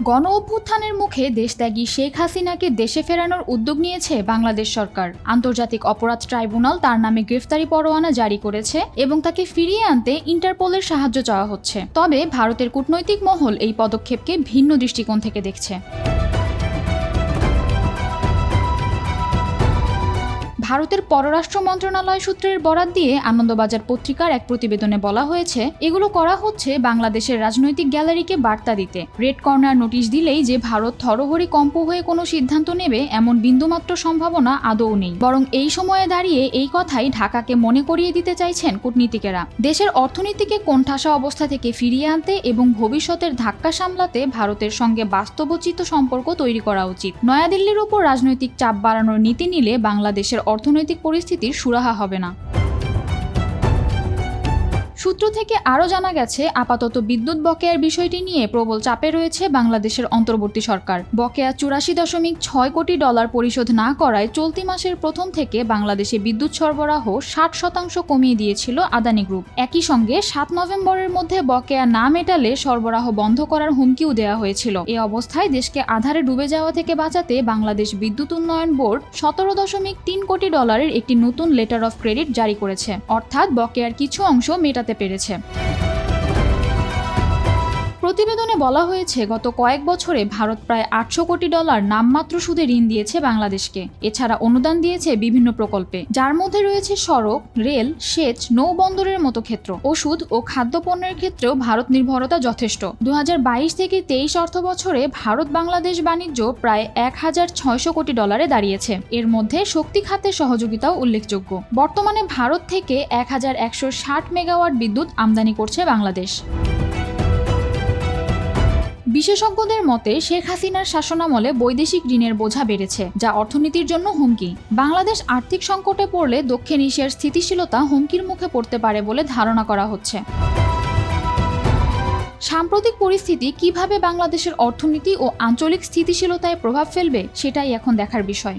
গণ অভ্যুত্থানের মুখে দেশত্যাগী শেখ হাসিনাকে দেশে ফেরানোর উদ্যোগ নিয়েছে বাংলাদেশ সরকার। আন্তর্জাতিক অপরাধ ট্রাইব্যুনাল তার নামে গ্রেফতারি পরোয়ানা জারি করেছে এবং তাকে ফিরিয়ে আনতে ইন্টারপোলের সাহায্য চাওয়া হচ্ছে। তবে ভারতের কূটনৈতিক মহল এই পদক্ষেপকে ভিন্ন দৃষ্টিকোণ থেকে দেখছে। ভারতের পররাষ্ট্র মন্ত্রণালয় সূত্রের বরাত দিয়ে আনন্দবাজার পত্রিকার এক প্রতিবেদনে বলা হয়েছে, এগুলো করা হচ্ছে বাংলাদেশের রাজনৈতিক গ্যালারিকে বার্তা দিতে। রেড কর্নার নোটিশ দিলেই যে ভারত থরহরি কম্প হয়ে কোনো সিদ্ধান্ত নেবে এমন বিন্দুমাত্র সম্ভাবনা আদৌ নেই। বরং এই সময়ে দাঁড়িয়ে এই কথাই ঢাকাকে মনে করিয়ে দিতে চাইছেন কূটনীতিকেরা। দেশের অর্থনীতিকে কোণঠাসা অবস্থা থেকে ফিরিয়ে আনতে এবং ভবিষ্যতের ধাক্কা সামলাতে ভারতের সঙ্গে বাস্তবোচিত সম্পর্ক তৈরি করা উচিত। নয়াদিল্লির উপর রাজনৈতিক চাপ বাড়ানোর নীতি নিলে বাংলাদেশের অর্থনৈতিক পরিস্থিতির সুরাহা হবে না। সূত্র থেকে আরও জানা গেছে, আপাতত বিদ্যুৎ বকেয়ার বিষয়টি নিয়ে প্রবল চাপে রয়েছে বাংলাদেশের অন্তর্বর্তী সরকার। বকেয়া 84.6 কোটি ডলার পরিশোধ না করায় চলতি মাসের প্রথম থেকে বাংলাদেশে বিদ্যুৎ সরবরাহ 60% কমিয়ে দিয়েছিল আদানি গ্রুপ। একই সঙ্গে 7 নভেম্বরের মধ্যে বকেয়া না মেটালে সরবরাহ বন্ধ করার হুমকিও দেওয়া হয়েছিল। এ অবস্থায় দেশকে আধারে ডুবে যাওয়া থেকে বাঁচাতে বাংলাদেশ বিদ্যুৎ উন্নয়ন বোর্ড 17.3 কোটি ডলারের একটি নতুন লেটার অফ ক্রেডিট জারি করেছে, অর্থাৎ বকেয়ার কিছু অংশ মেটাতে পেরেছে। প্রতিবেদনে বলা হয়েছে, গত কয়েক বছরে ভারত প্রায় 800 কোটি ডলার নামমাত্র সুদে ঋণ দিয়েছে বাংলাদেশকে। এছাড়া অনুদান দিয়েছে বিভিন্ন প্রকল্পে, যার মধ্যে রয়েছে সড়ক, রেল, সেচ, নৌবন্দরের মতো ক্ষেত্র। ওষুধ ও খাদ্যপণ্যের ক্ষেত্রেও ভারত নির্ভরতা যথেষ্ট। 2022 থেকে 23 অর্থ বছরে ভারত বাংলাদেশ বাণিজ্য প্রায় 1600 কোটি ডলারে দাঁড়িয়েছে। এর মধ্যে শক্তি খাতের সহযোগিতাও উল্লেখযোগ্য। বর্তমানে ভারত থেকে 1160 মেগাওয়াট বিদ্যুৎ আমদানি করছে বাংলাদেশ। বিশেষজ্ঞদের মতে, শেখ হাসিনার শাসনামলে বৈদেশিক ঋণের বোঝা বেড়েছে, যা অর্থনীতির জন্য হুমকি। বাংলাদেশ আর্থিক সংকটে পড়লে দক্ষিণ এশিয়ার স্থিতিশীলতা হুমকির মুখে পড়তে পারে বলে ধারণা করা হচ্ছে। সাম্প্রতিক পরিস্থিতি কিভাবে বাংলাদেশের অর্থনীতি ও আঞ্চলিক স্থিতিশীলতায় প্রভাব ফেলবে, সেটাই এখন দেখার বিষয়।